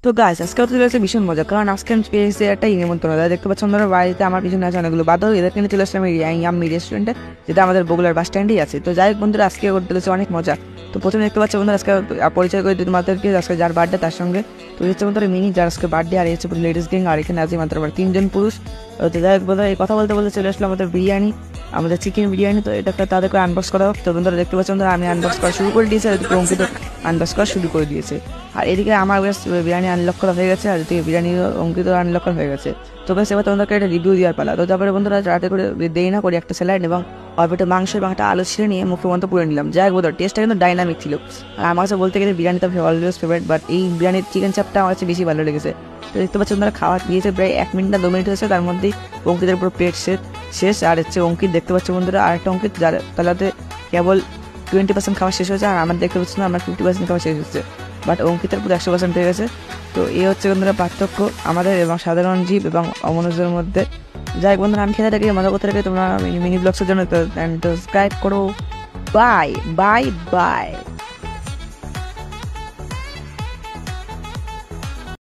তো গাইস আজকে হতে চলেছে ভীষণ মজা, কারণ আজকে আমি পেয়েছি একটা নিমন্ত্রণ। দেখতে পাচ্ছ ধরো বাড়িতে আমার পিছনে আছে অনেকগুলো বাদর, এদেরকে নিয়ে চলে আসলাম ইয়াম্মি রেস্টুরেন্টে, যেটা আমাদের বগুড়ার বাস স্ট্যান্ডেই আছে। তো যাই হোক বন্ধুরা, আজকে করতে চলেছে অনেক মজা। তো প্রথমে দেখতে পাচ্ছ বন্ধুরা, আজকে পরিচয় করে দিই তোমাদেরকে, আজকে যার বার্থডে তার সঙ্গে। তো হচ্ছে বন্ধুরা মিনি, যার আজকে বার্থডে, আর হচ্ছে পুরো লেডিস গ্যাং, আর এখানে আছে মাত্র আমরা 3জন পুরুষ। তো যাই হোক বন্ধুরা, এই কথা বলতে বলতে চলে আসলো আমাদের বিরিয়ানি, আমাদের চিকেন বিরিয়ানি। তো এটা তাদেরকে আনবক্স করা হোক। তো বন্ধুরা দেখতে পাচ্ছ বন্ধুরা, আমি আনবক্স করা শুরু করে দিয়েছি, আর অঙ্কিত আনবক্স করা শুরু করে দিয়েছে। আর এদিকে আমার বিরিয়ানি আনলক করা হয়ে গেছে, আর এদিকে বিরিয়ানি অঙ্কিত আনলক করা হয়ে গেছে। তো বেশ এবার তোমাদেরকে একটা রিভিউ দেওয়ার পালা। তো তারপরে বন্ধুরা রাতে করে দেরি না করি একটা স্যালাড এবং অল্প মাংস এবং একটা আলু ছিঁড়ে নিয়ে মুখে মতো পুড়ে নিলাম। যাই হোক বন্ধুরা, টেস্টটা কিন্তু ডাইনামিক ছিল। আর আমার কাছে বলতে গেলে বিরিয়ানিটা অলওয়েজ ফেভারিট, বাট এই বিরিয়ানির চিকেন চাপটা আমার কাছে বেশি ভালো লেগেছে। তো দেখতে পাচ্ছি বন্ধুরা, খাওয়া দিয়েছে প্রায় 1 মিনিট না 2 মিনিট হয়েছে, তার মধ্যেই অঙ্কিতের পুরো প্লেট শেষ। আর হচ্ছে অঙ্কিত দেখতে পাচ্ছি বন্ধুরা, আর একটা অঙ্কিত যার তালাতে কেবল 20% খাওয়া শেষ হয়েছে, আর আমার দেখতে পাচ্ছি না আমার 50% খাওয়া শেষ হচ্ছে, বাট অঙ্কিতের পুরো 100% হয়ে গেছে। তো এই হচ্ছে বন্ধুরা পার্থক্য আমাদের এবং সাধারণ জীব এবং অমনোযোগের মধ্যে। যাই হোক বন্ধুরা, আমি খেতে থাকি, মজা করতে থাকি। তোমরা মিনি ব্লগসের জন্য তো সাবস্ক্রাইব করো। Bye bye bye.